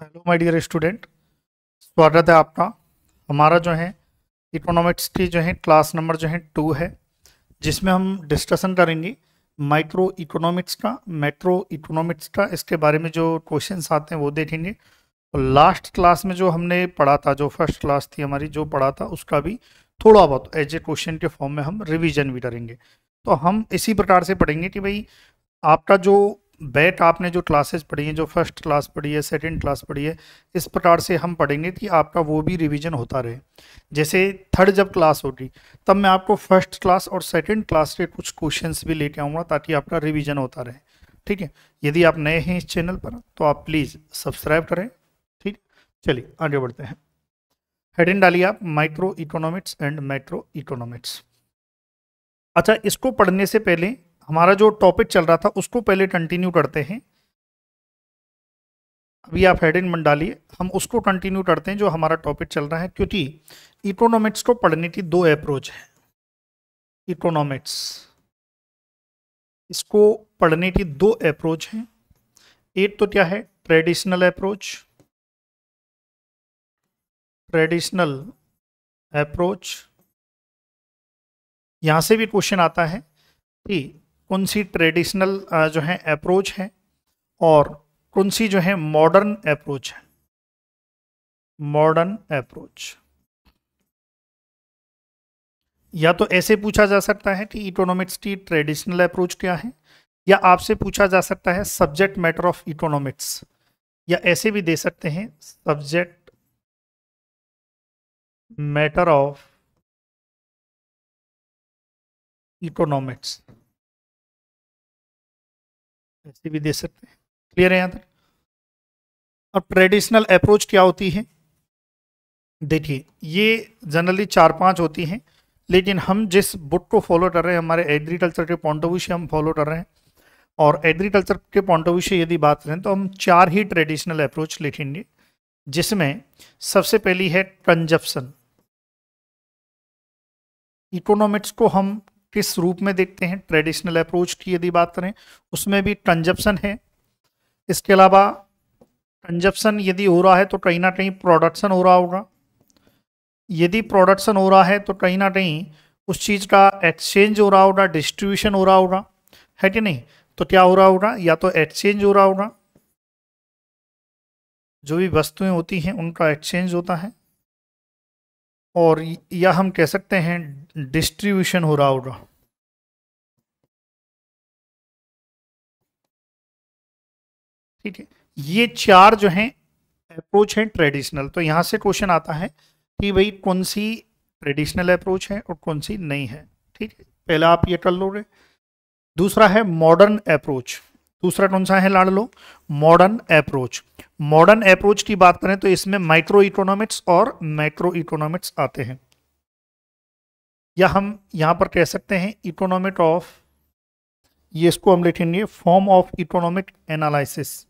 Hello my dear student, स्वागत है आपका। हमारा जो है इकोनॉमिक्स की जो है क्लास नंबर जो है 2 है, जिसमें हम डिस्कशन करेंगे माइक्रो इकोनॉमिक्स का, मैक्रो इकोनॉमिक्स का। इसके बारे में जो क्वेश्चंस आते हैं वो देखेंगे। और लास्ट क्लास में जो हमने पढ़ा था, जो फर्स्ट क्लास थी हमारी, जो पढ़ा था उसका भी थोड़ा बहुत एज ए क्वेश्चन के फॉर्म में हम रिवीजन भी करेंगे। तो हम इसी प्रकार से पढ़ेंगे कि भाई आपका जो बैट आपने जो क्लासेस पढ़ी हैं, जो फर्स्ट क्लास पढ़ी है, सेकंड क्लास पढ़ी है, इस प्रकार से हम पढ़ेंगे कि आपका वो भी रिवीजन होता रहे। जैसे थर्ड जब क्लास होगी तब मैं आपको फर्स्ट क्लास और सेकंड क्लास के कुछ क्वेश्चंस भी लेके आऊँगा ताकि आपका रिवीजन होता रहे। ठीक है। यदि आप नए हैं इस चैनल पर तो आप प्लीज़ सब्सक्राइब करें। ठीक, चलिए आगे बढ़ते हैं। हेडिंग डालिए आप, micro economics and macro economics. अच्छा, इसको पढ़ने से पहले हमारा जो टॉपिक चल रहा था उसको पहले कंटिन्यू करते हैं। अभी आप हेडिंग मत डालिए, हम उसको कंटिन्यू करते हैं जो हमारा टॉपिक चल रहा है, क्योंकि इकोनॉमिक्स को पढ़ने की दो अप्रोच है। इकोनॉमिक्स, इसको पढ़ने की दो अप्रोच हैं। एक तो क्या है, ट्रेडिशनल अप्रोच। ट्रेडिशनल अप्रोच, यहाँ से भी क्वेश्चन आता है कि कौन सी ट्रेडिशनल जो है अप्रोच है और कौन सी जो है मॉडर्न अप्रोच है। मॉडर्न अप्रोच, या तो ऐसे पूछा जा सकता है कि इकोनॉमिक्स की ट्रेडिशनल अप्रोच क्या है, या आपसे पूछा जा सकता है सब्जेक्ट मैटर ऑफ इकोनॉमिक्स, या ऐसे भी दे सकते हैं सब्जेक्ट मैटर ऑफ इकोनॉमिक्स, ऐसे भी दे सकते हैं। क्लियर है यहाँ तक? अब ट्रेडिशनल अप्रोच क्या होती है, देखिए ये जनरली 4-5 होती हैं, लेकिन हम जिस बुक को फॉलो कर रहे हैं, हमारे एग्रीकल्चर के पॉइंट ऑफ व्यू से हम फॉलो कर रहे हैं, और एग्रीकल्चर के पॉइंट ऑफ व्यू से यदि बात करें तो हम 4 ही ट्रेडिशनल अप्रोच लिखेंगे, जिसमें सबसे पहली है कंजप्शन। इकोनॉमिक्स को हम किस रूप में देखते हैं, ट्रेडिशनल अप्रोच की यदि बात करें उसमें भी कंजप्शन है। इसके अलावा कंजप्शन यदि हो रहा है तो कहीं ना कहीं प्रोडक्शन हो रहा होगा। यदि प्रोडक्शन हो रहा है तो कहीं ना कहीं उस चीज़ का एक्सचेंज हो रहा होगा, डिस्ट्रीब्यूशन हो रहा होगा, है कि नहीं? तो क्या हो रहा होगा, या तो एक्सचेंज हो रहा होगा, जो भी वस्तुएं होती हैं उनका एक्सचेंज होता है, और या हम कह सकते हैं डिस्ट्रीब्यूशन हो रहा होगा। ठीक है, ये 4 जो हैं अप्रोच हैं ट्रेडिशनल। तो यहाँ से क्वेश्चन आता है कि भाई कौन सी ट्रेडिशनल अप्रोच है और कौन सी नहीं है। ठीक है, पहला आप ये कर लोगे। दूसरा है मॉडर्न अप्रोच। दूसरा कौन सा है लाड़ लो, मॉडर्न अप्रोच। मॉडर्न अप्रोच की बात करें तो इसमें माइक्रो इकोनॉमिक्स और मैक्रो इकोनॉमिक्स आते हैं, या हम यहां पर कह सकते हैं इकोनॉमिक ऑफ, ये इसको हम लिखेंगे form of economic analysis.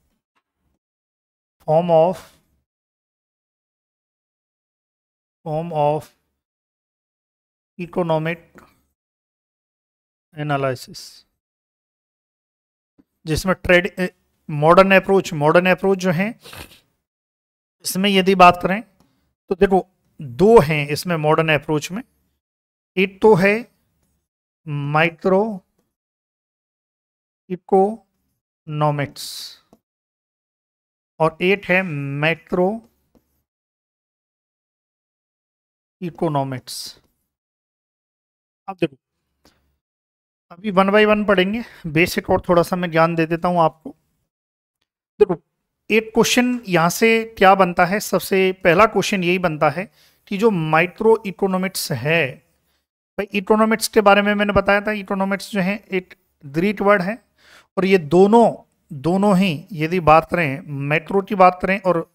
Form of economic analysis, जिसमें मॉडर्न अप्रोच जो है इसमें यदि बात करें तो देखो दो हैं इसमें मॉडर्न अप्रोच में। एक तो है माइक्रो इकोनॉमिक्स और एक है मैक्रो इकोनॉमिक्स। अब देखो, अभी 1 बाय 1 पढ़ेंगे बेसिक, और थोड़ा सा मैं ज्ञान दे देता हूं आपको। देखो, एक क्वेश्चन यहाँ से क्या बनता है, सबसे पहला क्वेश्चन यही बनता है कि जो माइक्रो इकोनॉमिक्स है, भाई इकोनॉमिक्स के बारे में मैंने बताया था, इकोनॉमिक्स जो है एक ग्रीक वर्ड है, और ये दोनों दोनों ही यदि बात करें, मैक्रो की बात करें और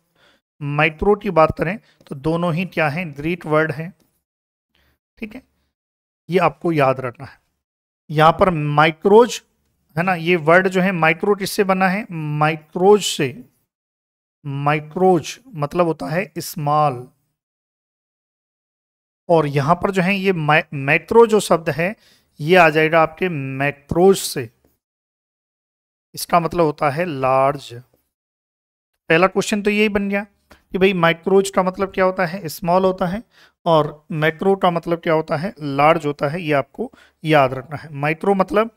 माइक्रो की बात करें, तो दोनों ही क्या हैं, ग्रीक वर्ड है। ठीक है, ये आपको याद रखना है। यहाँ पर माइक्रोज है ना, ये वर्ड जो है माइक्रो किससे बना है, माइक्रोज से। माइक्रोज मतलब होता है स्मॉल, और यहां पर जो है ये मैक्रो जो शब्द है ये आ जाएगा आपके मैक्रोज से, इसका मतलब होता है लार्ज। पहला क्वेश्चन तो यही बन गया कि भाई माइक्रोज का मतलब क्या होता है, स्मॉल होता है, और मैक्रो का मतलब क्या होता है, लार्ज होता है। ये आपको याद रखना है, माइक्रो मतलब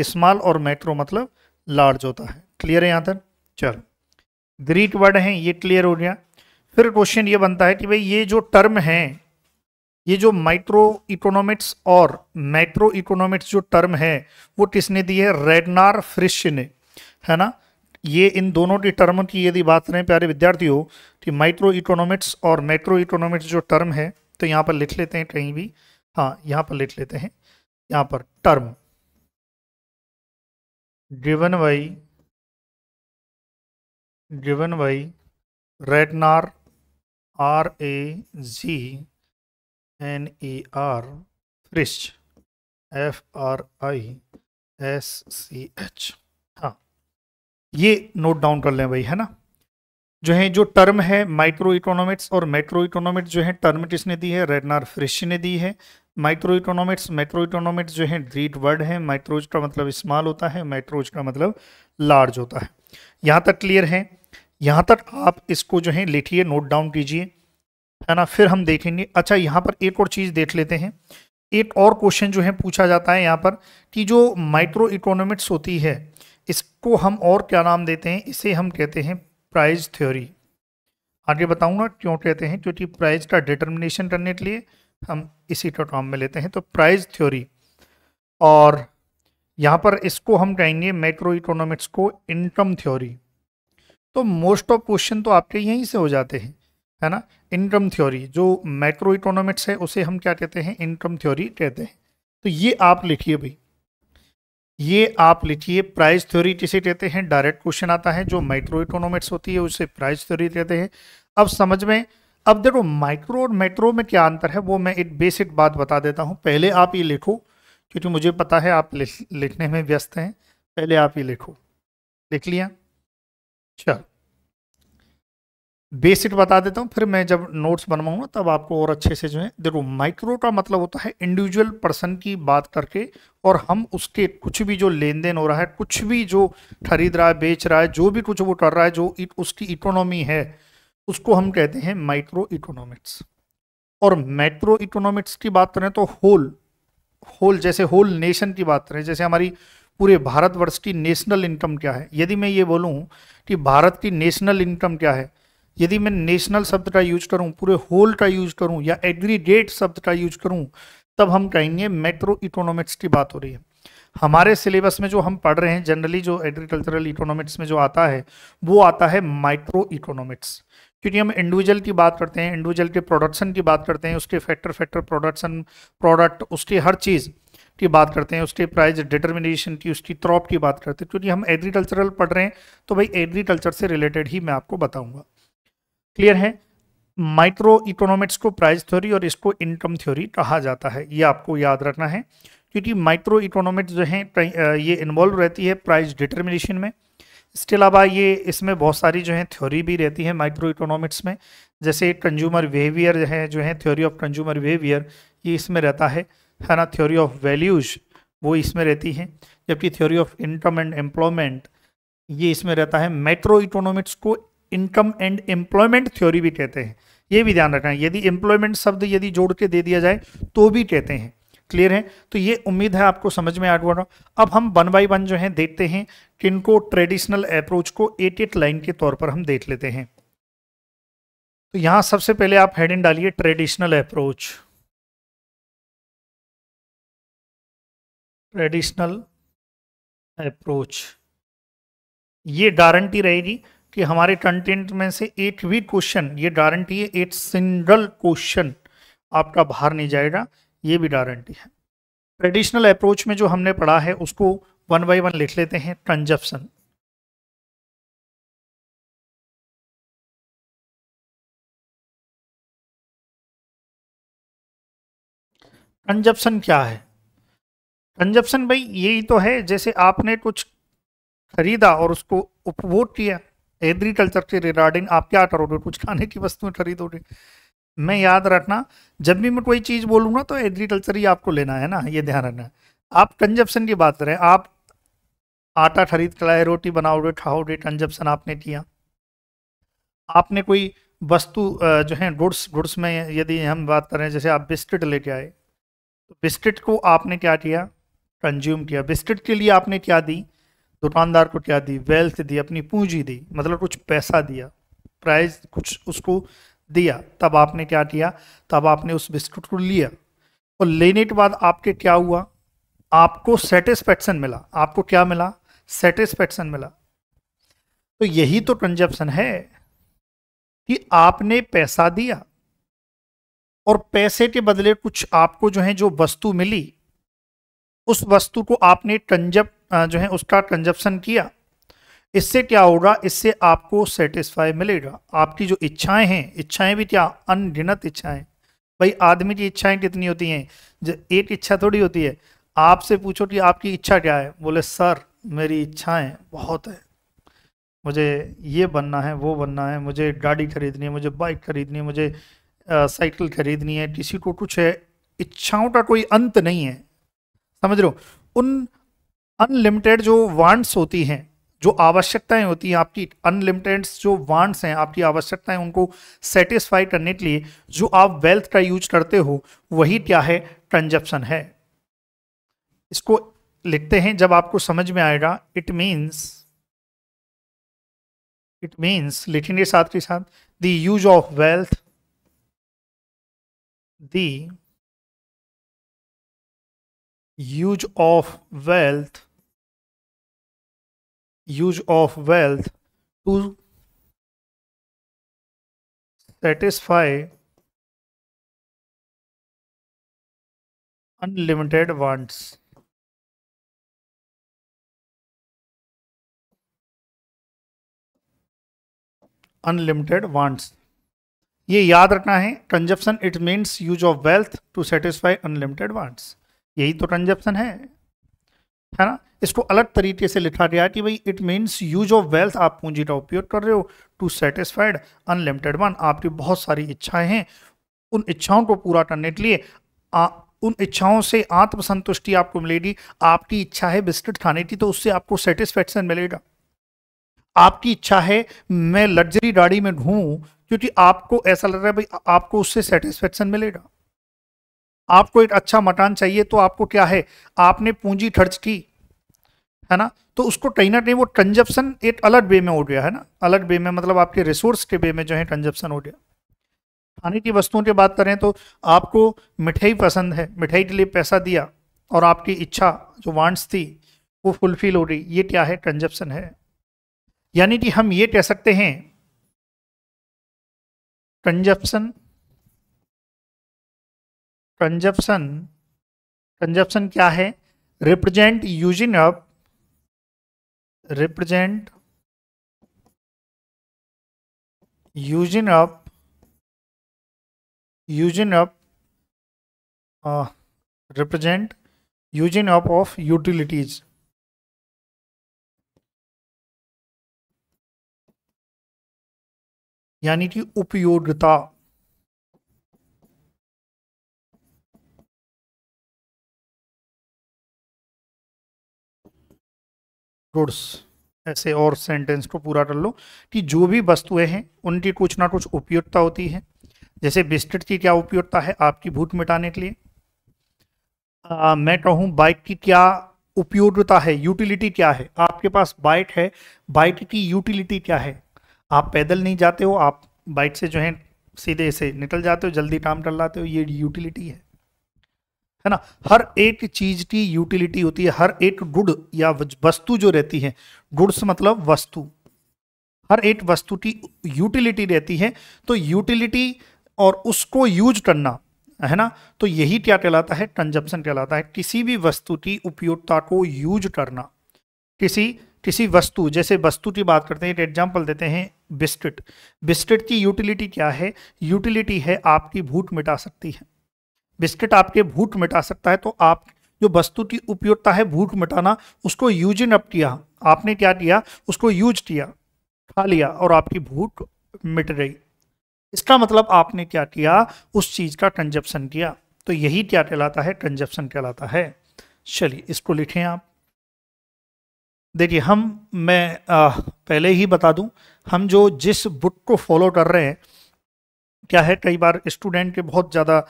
स्मॉल और मैक्रो मतलब लार्ज होता है। क्लियर है यहाँ तक? चलो, ग्रीक वर्ड है, ये क्लियर हो गया। फिर क्वेश्चन ये बनता है कि भाई ये जो टर्म है, ये जो माइक्रो इकोनॉमिक्स और मैक्रो इकोनॉमिक्स जो टर्म है, वो किसने दी है? रेगनार फ्रिश ने, है ना। ये इन दोनों की टर्म की यदि बात करें प्यारे विद्यार्थियों, कि माइक्रो इकोनॉमिक्स और मैक्रो इकोनॉमिक्स जो टर्म है, तो यहाँ पर लिख लेते हैं कहीं भी, हाँ यहाँ पर लिख लेते हैं, यहाँ पर term given by Ragnar, RAGNER, Frisch, FRISCH। हाँ, ये नोट डाउन कर लें भाई, है ना। जो है जो टर्म है माइक्रो इकोनॉमिक्स और मैक्रो इकोनॉमिक्स, जो है टर्म किसने दी है? रेगनार फ्रिश ने दी है। माइक्रो इकोनॉमिक्स मैक्रो इकोनॉमिक्स जो है ग्रीक वर्ड है, माइक्रोज का मतलब स्मॉल होता है, मैक्रोज का मतलब लार्ज होता है। यहाँ तक क्लियर है? यहाँ तक आप इसको जो है लिखिए, नोट डाउन कीजिए, है ना। फिर हम देखेंगे, अच्छा यहाँ पर एक और चीज देख लेते हैं। एक और क्वेश्चन जो है पूछा जाता है यहाँ पर, कि जो माइक्रो इकोनॉमिक्स होती है, इसको हम और क्या नाम देते हैं? इसे हम कहते हैं प्राइस थ्योरी। आगे बताऊंगा क्यों कहते हैं, क्योंकि प्राइस का डिटर्मिनेशन करने के लिए हम इसी का काम में लेते हैं, तो प्राइस थ्योरी। और यहाँ पर इसको हम कहेंगे मैक्रो इकोनॉमिक्स को इनकम थ्योरी। तो मोस्ट ऑफ क्वेश्चन तो आपके यहीं से हो जाते हैं, है ना। इनकम थ्योरी, जो मैक्रो इकोनॉमिक्स है उसे हम क्या कहते हैं? इनकम थ्योरी कहते हैं। तो ये आप लिखिए भाई, ये आप लिखिए, प्राइस थ्योरी किसे कहते हैं? डायरेक्ट क्वेश्चन आता है, जो माइक्रो इकोनॉमिक्स होती है उसे प्राइस थ्योरी कहते हैं। अब समझ में, अब देखो माइक्रो और मैक्रो में क्या अंतर है, वो मैं एक बेसिक बात बता देता हूँ। पहले आप ये लिखो, क्योंकि मुझे पता है आप लिखने में व्यस्त हैं, पहले आप ये लिखो। लिख लिया? चल, बेसिक बता देता हूँ, फिर मैं जब नोट्स बनवाऊंगा तब आपको और अच्छे से जो है। देखो, माइक्रो का मतलब होता है इंडिविजुअल पर्सन की बात करके, और हम उसके कुछ भी जो लेन देन हो रहा है, कुछ भी जो खरीद रहा है, बेच रहा है, जो भी कुछ वो कर रहा है, जो उसकी इकोनॉमी है, उसको हम कहते हैं माइक्रो इकोनॉमिक्स। और मैक्रो इकोनॉमिक्स की बात करें तो होल होल जैसे होल नेशन की बात करें, जैसे हमारी पूरे भारतवर्ष की नेशनल इनकम क्या है। यदि मैं ये बोलूं कि भारत की नेशनल इनकम क्या है, यदि मैं नेशनल शब्द का यूज करूं, पूरे होल का यूज करूं, या एग्रीगेट शब्द का यूज करूं, तब हम कहेंगे मैक्रो इकोनॉमिक्स की बात हो रही है। हमारे सिलेबस में जो हम पढ़ रहे हैं जनरली, जो एग्रीकल्चरल इकोनॉमिक्स में जो आता है, वो आता है माइक्रो इकोनॉमिक्स। क्योंकि हम इंडिविजुअल की बात करते हैं, इंडिविजुअल के प्रोडक्शन की बात करते हैं, उसके फैक्टर प्रोडक्शन, प्रोडक्ट, उसकी हर चीज़ की बात करते हैं, उसके प्राइस डिटर्मिनेशन की, उसकी क्रॉप की बात करते हैं। क्योंकि हम एग्रीकल्चरल पढ़ रहे हैं, तो भाई एग्रीकल्चर से रिलेटेड ही मैं आपको बताऊंगा। क्लियर है? माइक्रो इकोनॉमिक्स को प्राइस थ्योरी और इसको इनकम थ्योरी कहा जाता है, ये आपको याद रखना है। क्योंकि माइक्रो इकोनॉमिक्स जो है ये इन्वॉल्व रहती है प्राइस डिटर्मिनेशन में। इसके अलावा ये इसमें बहुत सारी जो है थ्योरी भी रहती है माइक्रो इकोनॉमिक्स में, जैसे कंज्यूमर बिहेवियर है, जो है थ्योरी ऑफ कंज्यूमर बिहेवियर, ये इसमें रहता है ना। थ्योरी ऑफ वैल्यूज वो इसमें रहती है, जबकि theory of income and employment ये इसमें रहता है। मैक्रो इकोनॉमिक्स को इनकम एंड एम्प्लॉयमेंट थ्योरी भी कहते हैं, ये भी ध्यान रखना है। यदि एम्प्लॉयमेंट शब्द यदि जोड़ के दे दिया जाए तो भी कहते हैं। क्लियर है? तो ये उम्मीद है आपको समझ में आ गया। अब हम 1 बाय 1 जो है देखते हैं, किनको ट्रेडिशनल अप्रोच को 8 लाइन के तौर पर हम देख लेते हैं। तो यहां सबसे पहले आप हेडिंग डालिए ट्रेडिशनल अप्रोच। ट्रेडिशनल अप्रोच, ये गारंटी रहेगी कि हमारे कंटेंट में से एक भी क्वेश्चन, ये गारंटी है, एक सिंगल क्वेश्चन आपका बाहर नहीं जाएगा, ये भी गारंटी है। ट्रेडिशनल अप्रोच में जो हमने पढ़ा है उसको 1 बाय 1 लिख लेते हैं। कंजप्शन, कंजप्शन क्या है? कंजप्शन भाई यही तो है, जैसे आपने कुछ खरीदा और उसको उपभोग किया। एग्रीकल्चर के रिगार्डिंग आप क्या करोगे? कुछ खाने की वस्तुएं खरीदोगे। मैं याद रखना, जब भी मैं कोई चीज बोलूंगा तो एग्रीकल्चर ही आपको लेना है ना, ये ध्यान रखना। आप कंजप्शन की बात करें, आप आटा खरीद कर लाए, रोटी बनाओगे, खाओगे, कंजप्शन आपने किया। आपने कोई वस्तु जो है गुड्स गुड्स में यदि हम बात करें, जैसे आप बिस्किट लेके आए, तो बिस्किट को आपने क्या किया, कंज्यूम किया। बिस्किट के लिए आपने क्या दी, दुकानदार को क्या दी, वेल्थ दी, अपनी पूंजी दी, मतलब कुछ पैसा दिया, प्राइस कुछ उसको दिया। तब आपने क्या किया, तब आपने उस बिस्किट को लिया, और लेने के बाद आपके क्या हुआ, आपको सेटिस्फेक्शन मिला। आपको क्या मिला, सेटिस्फेक्शन मिला। तो यही तो कंजप्शन है कि आपने पैसा दिया और पैसे के बदले कुछ आपको जो है जो वस्तु मिली, उस वस्तु को आपने जो है उसका कंजप्शन किया। इससे क्या होगा, इससे आपको सेटिस्फाई मिलेगा। आपकी जो इच्छाएं हैं, इच्छाएं भी क्या, अनगिनत इच्छाएं। भाई आदमी की इच्छाएं कितनी होती हैं, जो एक इच्छा थोड़ी होती है। आपसे पूछो कि आपकी इच्छा क्या है, बोले सर मेरी इच्छाएं बहुत है, मुझे ये बनना है, वो बनना है, मुझे गाड़ी खरीदनी है, मुझे बाइक खरीदनी है, मुझे साइकिल खरीदनी है। किसी को कुछ है, इच्छाओं का कोई अंत नहीं है, समझ रहे हो। उन अनलिमिटेड जो वांट्स होती हैं, जो आवश्यकताएं होती हैं आपकी, अनलिमिटेड जो वांट्स हैं, आपकी आवश्यकताएं, उनको सेटिस्फाई करने के लिए जो आप वेल्थ का यूज करते हो, वही क्या है, कंजप्शन है। इसको लिखते हैं, जब आपको समझ में आएगा। इट मीन्स लिखेंगे साथ के साथ, the use of wealth, the use of wealth, use of wealth to satisfy unlimited wants। Unlimited wants, ये याद रखना है। Consumption it means use of wealth to satisfy unlimited wants, यही तो कंजप्शन है ना। इसको अलग तरीके से लिखा गया कि भाई it means use of wealth, आप पूंजी का उपयोग कर रहे हो, टू सेटिस्फाइड अनलिमिटेड वांट, आपकी बहुत सारी इच्छाएं हैं, उन इच्छाओं को पूरा करने के लिए उन इच्छाओं से आत्मसंतुष्टि आपको मिलेगी। आपकी इच्छा है बिस्किट खाने की, तो उससे आपको सेटिस्फेक्शन मिलेगा। आपकी इच्छा है मैं लग्जरी गाड़ी में घूमूं, क्योंकि आपको ऐसा लग रहा है भाई आपको उससे सेटिस्फेक्शन मिलेगा। आपको एक अच्छा मकान चाहिए, तो आपको क्या है, आपने पूंजी खर्च की, है ना। तो उसको कहीं ना कहीं वो कंजप्शन एक अलग वे में हो गया, है ना। अलग वे में मतलब आपके रिसोर्स के वे में जो है कंजप्शन हो गया। खाने की वस्तुओं की बात करें तो आपको मिठाई पसंद है, मिठाई के लिए पैसा दिया, और आपकी इच्छा जो वांट्स थी वो फुलफिल हो रही, ये क्या है, कंजप्शन है। यानी कि हम ये कह सकते हैं, कंजप्शन कंजप्शन कंजप्शन क्या है, represent represent using up represent using up of utilities. यानी कि उपयोगिता। गुड्स, ऐसे और सेंटेंस को पूरा कर लो कि जो भी वस्तुएं हैं उनकी कुछ ना कुछ उपयोगिता होती है। जैसे बिस्किट की क्या उपयोगिता है, आपकी भूख मिटाने के लिए। मैं कहूँ बाइक की क्या उपयोगिता है, यूटिलिटी क्या है, आपके पास बाइक है, बाइक की यूटिलिटी क्या है, आप पैदल नहीं जाते हो, आप बाइक से जो है सीधे से निकल जाते हो, जल्दी काम कर लाते हो, ये यूटिलिटी है ना। हर एक चीज की यूटिलिटी होती है, हर एक गुड या वस्तु जो रहती है, गुड्स मतलब वस्तु, हर एक वस्तु की यूटिलिटी रहती है। तो यूटिलिटी और उसको यूज करना, है ना, तो यही क्या कहलाता है, कंजप्शन कहलाता है। किसी भी वस्तु की उपयोगिता को यूज करना, किसी किसी वस्तु, जैसे वस्तु की बात करते हैं, एक एग्जांपल देते हैं, बिस्किट। बिस्किट की यूटिलिटी क्या है, यूटिलिटी है आपकी भूख मिटा सकती है, बिस्किट आपके भूख मिटा सकता है। तो आप जो वस्तु की उपयोगिता है भूख मिटाना, उसको यूजिंग अप किया, आपने क्या किया, उसको यूज किया, खा लिया, और आपकी भूख मिट गई। इसका मतलब आपने क्या किया, उस चीज का कंजप्शन किया। तो यही क्या कहलाता है, कंजप्शन कहलाता है। चलिए इसको लिखें आप। देखिए मैं पहले ही बता दूं, हम जो जिस बुक को फॉलो कर रहे हैं, क्या है कई बार स्टूडेंट के बहुत ज़्यादा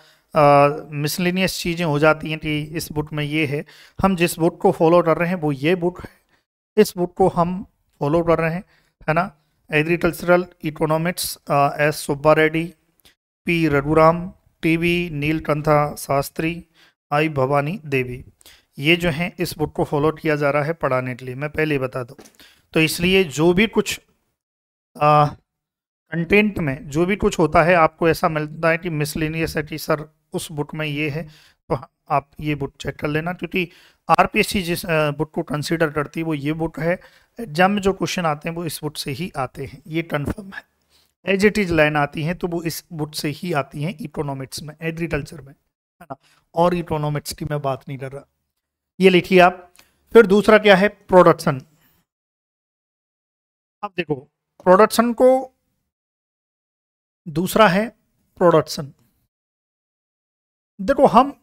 मिसलिनियस चीज़ें हो जाती हैं कि इस बुक में ये है। हम जिस बुक को फॉलो कर रहे हैं वो ये बुक है, इस बुक को हम फॉलो कर रहे हैं, है ना। Agricultural economics, S Subba Reddy, P Raghuram, T V Neelakantha Shastri, I Bhavani Devi, ये जो हैं इस बुक को फॉलो किया जा रहा है पढ़ाने के लिए, मैं पहले ही बता दूं। तो इसलिए जो भी कुछ कंटेंट में जो भी कुछ होता है आपको ऐसा मिलता है कि मिसलिनियस है कि सर उस बुक में ये है, तो आप ये बुक चेक कर लेना, क्योंकि आरपीएससी जिस बुक को कंसीडर करती है वो ये बुक है। एग्जाम में जो क्वेश्चन आते हैं वो इस बुक से ही आते हैं, ये कन्फर्म है। एज इट इज लाइन आती हैं तो वो इस बुक से ही आती हैं इकोनॉमिक्स में, एग्रीकल्चर में, है ना। और इकोनॉमिक्स की मैं बात नहीं कर रहा। ये लिखिए आप। फिर दूसरा क्या है, प्रोडक्शन। अब देखो प्रोडक्शन को, दूसरा है प्रोडक्शन। देखो हम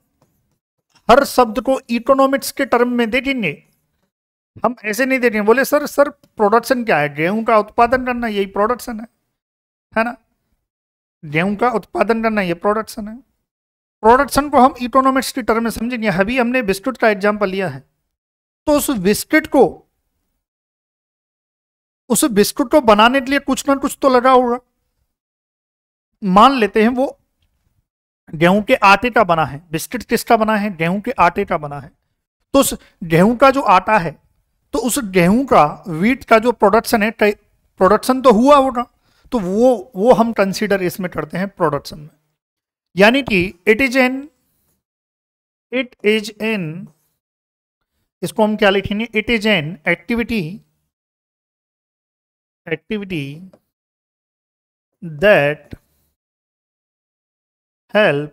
हर शब्द को इकोनॉमिक्स के टर्म में देखेंगे, हम ऐसे नहीं देखेंगे बोले सर सर प्रोडक्शन क्या है, गेहूं का उत्पादन करना यही प्रोडक्शन है ना। गेहूं का उत्पादन करना ये प्रोडक्शन है। प्रोडक्शन को हम इकोनॉमिक्स की टर्म में समझेंगे। अभी हमने बिस्कुट का एग्जांपल लिया है, तो उस बिस्कुट को बनाने के लिए कुछ ना कुछ तो लगा होगा। मान लेते हैं वो गेहूं के आटे का बना है, बिस्किट किसका बना है, गेहूं के आटे का बना है। तो उस गेहूं का जो आटा है, तो उस गेहूं का, वीट का जो प्रोडक्शन है, प्रोडक्शन तो हुआ होगा, तो वो हम कंसीडर इसमें करते हैं प्रोडक्शन में। यानी कि इट इज एन, इसको हम क्या लिखेंगे, it is an activity that help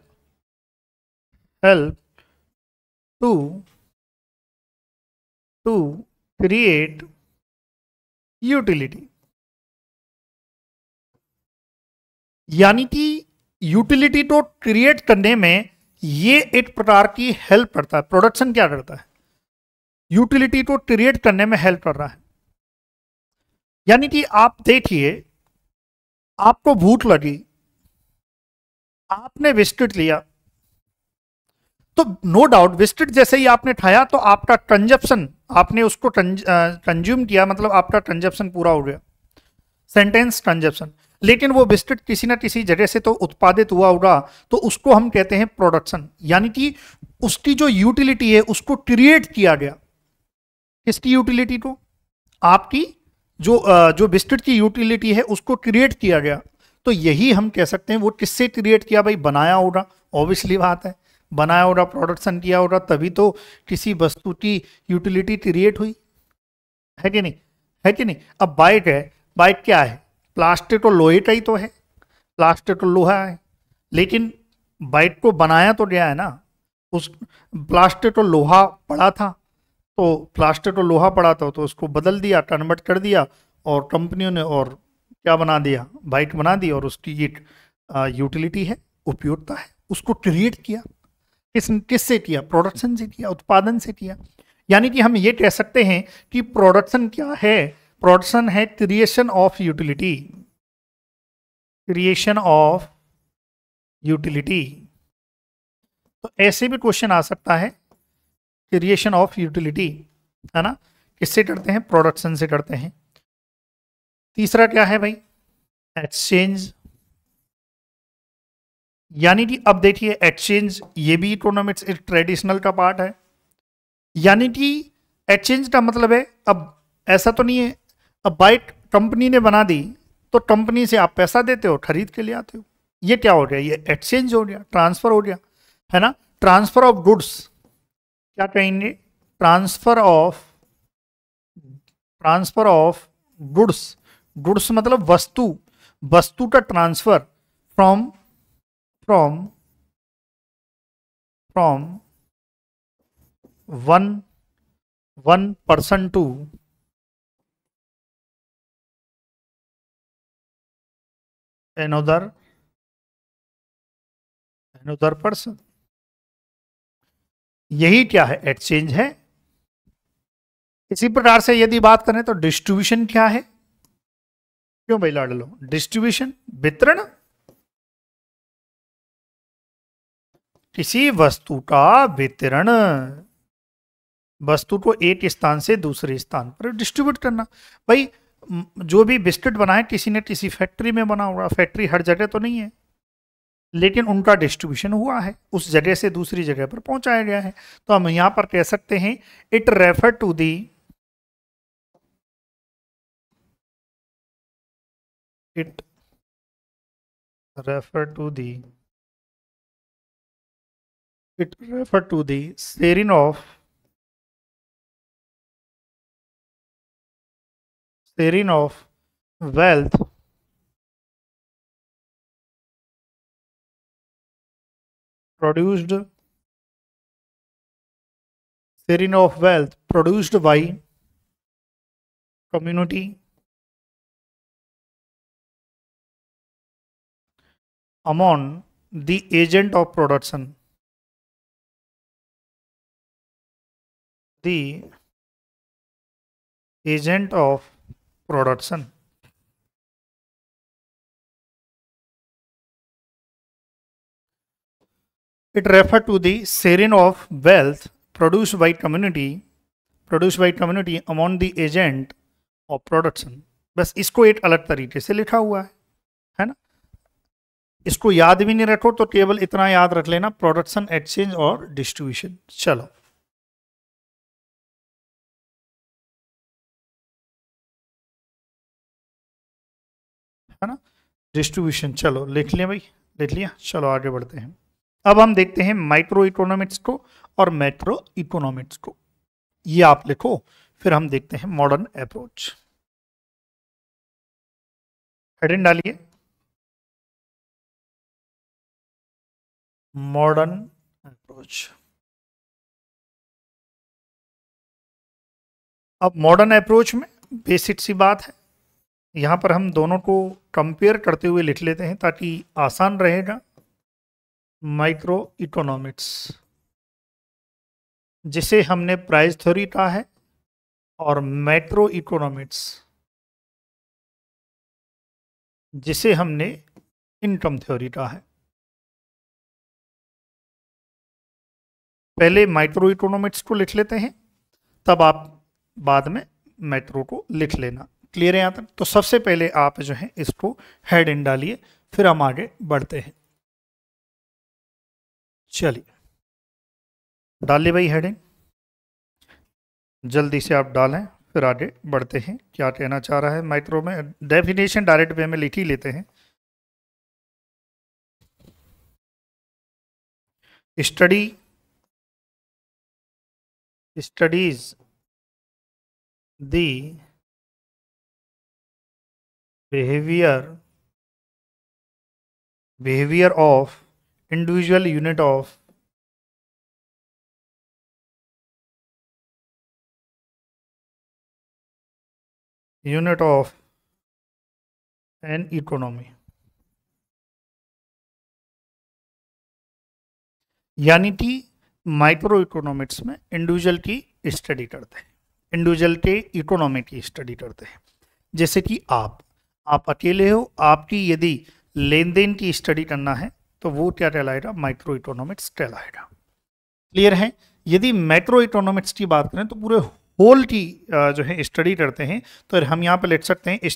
to create utility। यानी कि यूटिलिटी को क्रिएट करने में ये एक प्रकार की हेल्प करता है। प्रोडक्शन क्या करता है, यूटिलिटी को क्रिएट करने में हेल्प कर रहा है। यानी कि आप देखिए, आपको भूख लगी, आपने बिस्किट लिया, तो नो डाउट बिस्किट जैसे ही आपने खाया तो आपका कंजप्शन, आपने उसको कंज्यूम किया, मतलब आपका कंजप्शन पूरा हो गया, सेंटेंस कंजप्शन। लेकिन वो बिस्किट किसी ना किसी जगह से तो उत्पादित हुआ होगा, तो उसको हम कहते हैं प्रोडक्शन। यानी कि उसकी जो यूटिलिटी है उसको क्रिएट किया गया। किसकी यूटिलिटी को, आपकी जो बिस्किट की यूटिलिटी है उसको क्रिएट किया गया। तो यही हम कह सकते हैं वो किससे क्रिएट किया, भाई बनाया होगा, ऑब्वियसली बात है, बनाया होगा, प्रोडक्शन किया होगा, तभी तो किसी वस्तु की यूटिलिटी क्रिएट हुई, है कि नहीं, है कि नहीं। अब बाइक है, बाइक क्या है, प्लास्टिक और लोहे का ही तो है, प्लास्टिक और लोहा है, लेकिन बाइक को बनाया तो गया है ना। उस प्लास्टिक और लोहा पड़ा था, तो प्लास्टिक और लोहा पड़ा था तो उसको बदल दिया, कन्वर्ट कर दिया, और कंपनियों ने और क्या बना दिया, बाइक बना दी, और उसकी एक यूटिलिटी है, उपयोगिता है, उसको क्रिएट किया। किससे किया, प्रोडक्शन से किया, उत्पादन से किया। यानी कि हम ये कह सकते हैं कि प्रोडक्शन क्या है, प्रोडक्शन है creation of utility, creation of utility. तो ऐसे भी क्वेश्चन आ सकता है, क्रिएशन ऑफ यूटिलिटी, है ना, किससे करते हैं, प्रोडक्शन से करते हैं। तीसरा क्या है भाई, एक्सचेंज। यानी कि अब देखिए एक्सचेंज, ये भी इकोनॉमिक्स एक ट्रेडिशनल का पार्ट है। यानी कि एक्सचेंज का मतलब है, अब ऐसा तो नहीं है, अब बाइक कंपनी ने बना दी तो कंपनी से आप पैसा देते हो, खरीद के ले आते हो, ये क्या हो गया, ये एक्सचेंज हो गया, ट्रांसफर हो गया, है ना। ट्रांसफर ऑफ गुड्स क्या कहेंगे, ट्रांसफर ऑफ गुड्स। गुड्स मतलब वस्तु, वस्तु का transfer from from from one person to another person. यही क्या है, एक्सचेंज है। इसी प्रकार से यदि बात करें तो डिस्ट्रीब्यूशन क्या है, क्यों भाई लाड लो, डिस्ट्रीब्यूशन वितरण, किसी वस्तु का वितरण, वस्तु को एक स्थान से दूसरे स्थान पर डिस्ट्रीब्यूट करना। भाई जो भी बिस्किट बनाए किसी ने किसी फैक्ट्री में बना होगा, फैक्ट्री हर जगह तो नहीं है, लेकिन उनका डिस्ट्रीब्यूशन हुआ है, उस जगह से दूसरी जगह पर पहुंचाया गया है। तो हम यहां पर कह सकते हैं it refer to the, it refer to the, it refer to the sharing of, sharing of wealth produced, sharing of wealth produced by community among the agent of production, the agent of production, it refer to the sharing of wealth produced by community, among the agent of production। बस इसको एक अलग तरीके से लिखा हुआ है ना, इसको याद भी नहीं रखो तो केवल इतना याद रख लेना, प्रोडक्शन, एक्सचेंज और डिस्ट्रीब्यूशन। चलो है ना, डिस्ट्रीब्यूशन, चलो लिख लिया भाई, लिख लिया, चलो आगे बढ़ते हैं। अब हम देखते हैं माइक्रो इकोनॉमिक्स को और मैक्रो इकोनॉमिक्स को, ये आप लिखो, फिर हम देखते हैं मॉडर्न अप्रोच। हेडिंग डालिए मॉडर्न अप्रोच। अब मॉडर्न अप्रोच में बेसिक सी बात है, यहां पर हम दोनों को कंपेयर करते हुए लिख लेते हैं ताकि आसान रहेगा। माइक्रो इकोनॉमिक्स जिसे हमने प्राइस थ्योरी कहा है, और मैक्रो इकोनॉमिक्स जिसे हमने इनकम थ्योरी कहा है। पहले माइक्रो इकोनॉमिक्स को लिख लेते हैं, तब आप बाद में मैक्रो को लिख लेना। क्लियर है यहाँ तक? तो सबसे पहले आप जो है इसको हेड इन डालिए, फिर हम आगे बढ़ते हैं। चलिए डालिए भाई हेडिंग, जल्दी से आप डालें, फिर आगे बढ़ते हैं। क्या कहना चाह रहा है माइक्रो में, डेफिनेशन डायरेक्ट वे में लिख ही लेते हैं। Studies the behavior of individual unit of an economy। यानी कि माइक्रो इकोनॉमिक्स में इंडिविजुअल की स्टडी करते हैं, इंडिविजुअल के इकोनॉमी की स्टडी करते हैं। जैसे कि आप अकेले हो, आपकी यदि लेन देन की स्टडी करना है तो वो क्या कहलाएगा, माइक्रो इकोनॉमिक्स कहलाएगा। क्लियर है? यदि मैक्रो इकोनॉमिक्स की बात करें तो पूरे होल की जो है स्टडी करते हैं, तो हम यहाँ पे लिख सकते हैं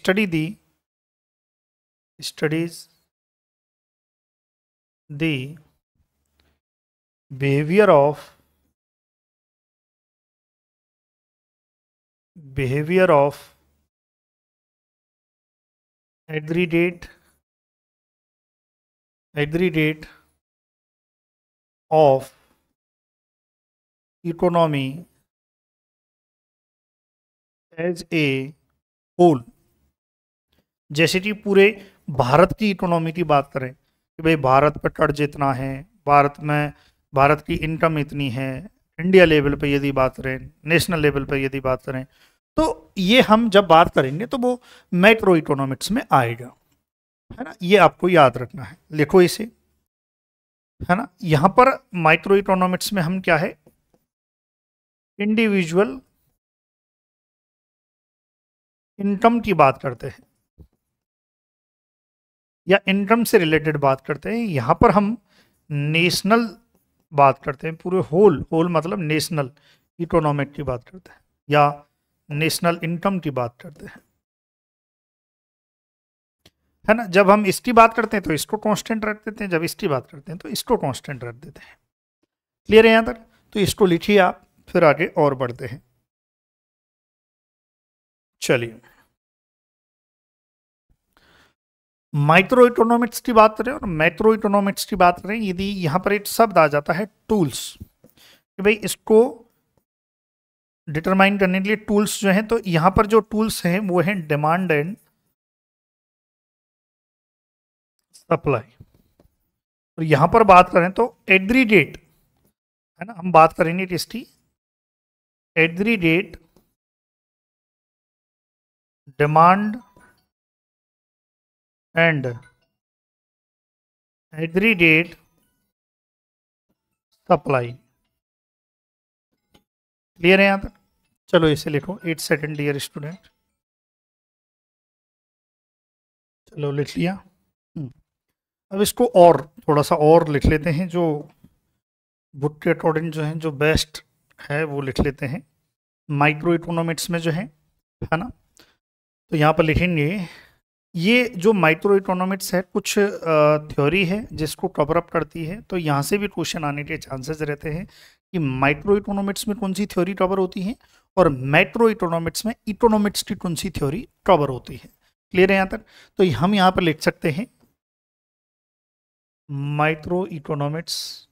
studies the behavior of aggregate of economy as a whole। जैसे कि पूरे भारत की इकोनॉमी की बात करें कि भाई भारत पर कर्ज इतना है, भारत की इनकम इतनी है, इंडिया लेवल पे यदि बात करें, नेशनल लेवल पे यदि बात करें, तो ये हम जब बात करेंगे तो वो मैक्रो इकोनॉमिक्स में आएगा, है ना। ये आपको याद रखना है, लिखो इसे, है ना। यहां पर माइक्रो इकोनॉमिक्स में हम क्या है, इंडिविजुअल इनकम की बात करते हैं या इनकम से रिलेटेड बात करते हैं, यहाँ पर हम नेशनल बात करते हैं, पूरे होल होल मतलब नेशनल इकोनॉमिक की बात करते हैं या नेशनल इनकम की बात करते हैं, है ना। जब हम इसकी बात करते हैं तो इसको कांस्टेंट रख देते हैं, जब इसकी बात करते हैं तो इसको कांस्टेंट रख देते हैं। क्लियर है यहाँ तक? तो इसको लिखिए आप, फिर आगे और बढ़ते हैं। चलिए, माइक्रो इकोनॉमिक्स की बात करें और मैक्रो इकोनॉमिक्स की बात करें, यदि यहाँ पर एक शब्द आ जाता है टूल्स, कि भाई इसको डिटरमाइन करने के लिए टूल्स जो हैं, तो यहाँ पर जो टूल्स हैं वो हैं डिमांड एंड सप्लाई। और यहाँ पर बात करें तो एग्रीगेट, है ना, हम बात करेंगे किसकी, aggregate demand and aggregate supply. Clear है यहाँ तक? चलो इसे लिखो, 8 सेकेंड डियर स्टूडेंट, चलो लिख लिया। अब इसको और थोड़ा सा और लिख लेते हैं, जो बुक के अकॉर्डिंग जो है, जो बेस्ट है वो लिख लेते हैं माइक्रो इकोनॉमिक्स में जो है ना। तो यहाँ पर लिखेंगे, ये जो माइक्रो इकोनॉमिक्स है कुछ थ्योरी है जिसको कवर अप करती है, तो यहाँ से भी क्वेश्चन आने के चांसेस रहते हैं कि माइक्रो इकोनॉमिक्स में कौन सी थ्योरी कवर होती है और मैक्रो इकोनॉमिक्स में इकोनॉमिक्स की कौन सी थ्योरी कवर होती है। क्लियर है यहाँ तक? तो हम यहाँ पर लिख सकते हैं micro economics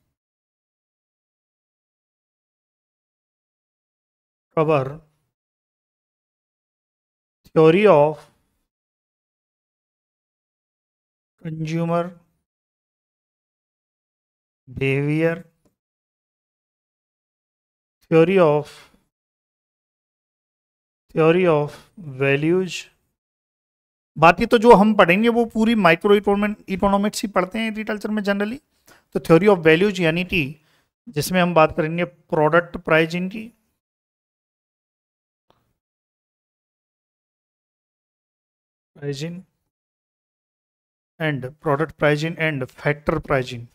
cover theory of consumer behaviour, theory of values. बाकी तो जो हम पढ़ेंगे वो पूरी माइक्रो इकोनॉमिक्स ही पढ़ते हैं एग्रीकल्चर में जनरली। तो थ्योरी ऑफ वैल्यूज यानी कि जिसमें हम बात करेंगे प्रोडक्ट प्राइजिंग की, pricing and product pricing and factor pricing.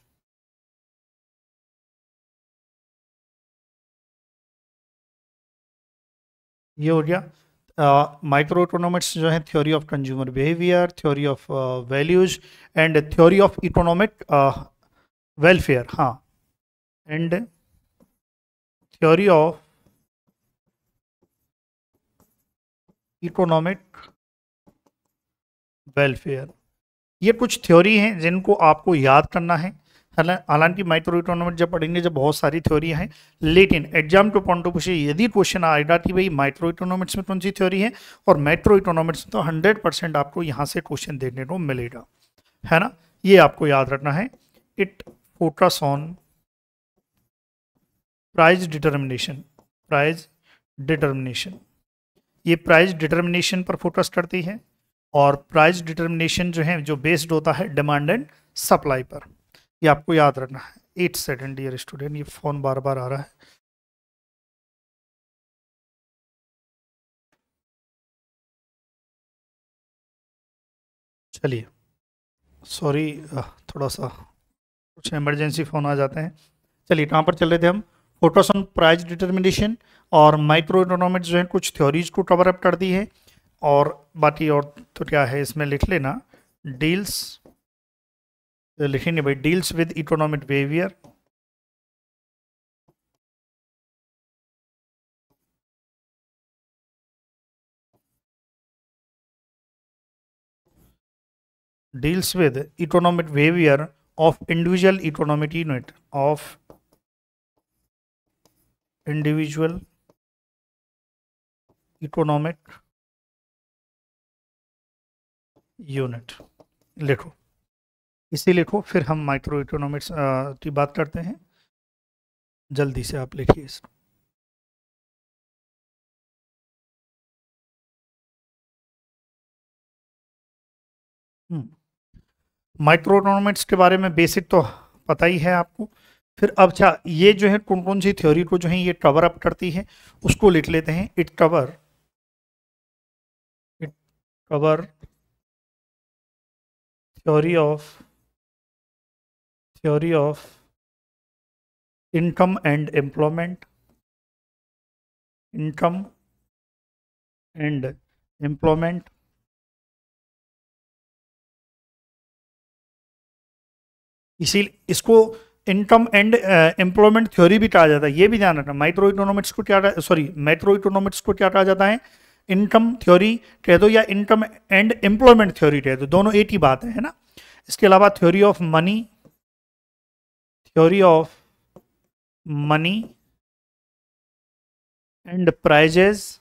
ये हो गया माइक्रो इकोनॉमिक्स जो है, theory of consumer behaviour, theory of values and theory of economic welfare, हाँ, and theory of economic welfare. ये कुछ थ्योरी हैं जिनको आपको याद करना है। हालांकि माइक्रो इकोनॉमिक्स जब पढ़ेंगे जब बहुत सारी थ्योरी हैं, लेकिन एग्जाम के पॉइंट ऑफ व्यू से यदि क्वेश्चन आएगा कि भाई माइक्रो इकोनॉमिक्स में कौन सी थ्योरी है और मैक्रो इकोनॉमिक्स में, तो 100% आपको यहाँ से क्वेश्चन देखने को मिलेगा, है ना। ये आपको याद रखना है। It focus on price determination, price determination, ये प्राइस डिटर्मिनेशन पर फोकस करती है और प्राइस डिटर्मिनेशन जो है जो बेस्ड होता है डिमांड एंड सप्लाई पर। ये आपको याद रखना है। 8 सेकेंड डियर स्टूडेंट, ये फोन बार बार आ रहा है। चलिए, सॉरी, थोड़ा सा कुछ इमरजेंसी फ़ोन आ जाते हैं। चलिए, कहाँ पर चल रहे थे हम? फोकस ऑन प्राइस डिटर्मिनेशन और माइक्रो इकोनॉमिक्स जो है कुछ थ्योरीज को कवर अप करती है, और बाकी और तो क्या है इसमें लिख लेना, डील्स, लिखेंगे भाई, deals with economic behaviour, deals with economic behavior of individual economic unit of individual economic unit. लिखो, इसे लिखो, फिर हम माइक्रो इकोनॉमिक्स की बात करते हैं। जल्दी से आप लिखिए इसको। माइक्रो इकोनॉमिक्स के बारे में बेसिक तो पता ही है आपको। फिर अब अच्छा, ये जो है कौन कौन सी थ्योरी को जो है ये कवर अप करती है, उसको लिख लेते हैं। cover theory of income and employment, income and employment, इसी इसको इनकम एंड एम्प्लॉयमेंट थ्योरी भी कहा जाता है, ये भी ध्यान रखना। माइक्रो इकोनॉमिक्स को क्या, सॉरी मैक्रो इकोनॉमिक्स को क्या कहा जाता है, इनकम थ्योरी कह दो या इनकम एंड एम्प्लॉयमेंट थ्योरी कह दो, दोनों एक ही बात है ना। इसके अलावा theory of money, theory of money and prices,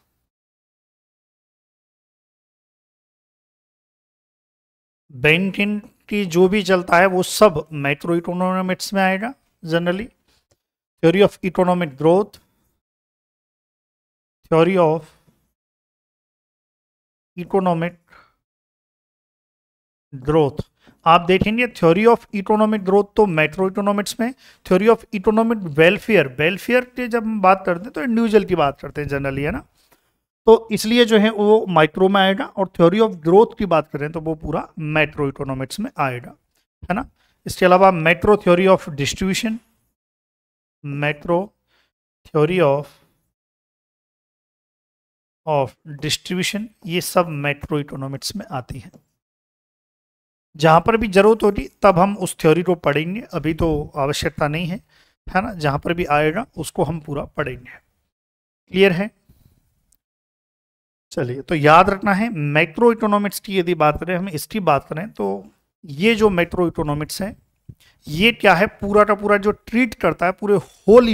banking की जो भी चलता है वो सब मैक्रो इकोनॉमिक्स में आएगा generally. Theory of economic growth, theory of economic growth, आप देखेंगे थ्योरी ऑफ इकोनॉमिक ग्रोथ तो मैक्रो इकोनॉमिक्स में। Theory of economic welfare, welfare की जब हम बात करते हैं तो इंडिविजुअल की बात करते हैं जनरली, है ना, तो इसलिए जो है वो माइक्रो में आएगा। और थ्योरी ऑफ ग्रोथ की बात करें तो वो पूरा मैक्रो इकोनॉमिक्स में आएगा, है ना। इसके अलावा macro theory of distribution, macro theory of distribution, ये सब मैक्रो इकोनॉमिक्स में आती है। जहां पर भी जरूरत होगी तब हम उस थ्योरी को पढ़ेंगे, अभी तो आवश्यकता नहीं है, है ना। जहां पर भी आएगा उसको हम पूरा पढ़ेंगे। क्लियर है? चलिए, तो याद रखना है मैक्रो इकोनॉमिक्स की यदि बात करें, हम इसकी बात करें तो ये जो मैक्रो इकोनॉमिक्स है ये क्या है, पूरा का पूरा जो ट्रीट करता है पूरे होल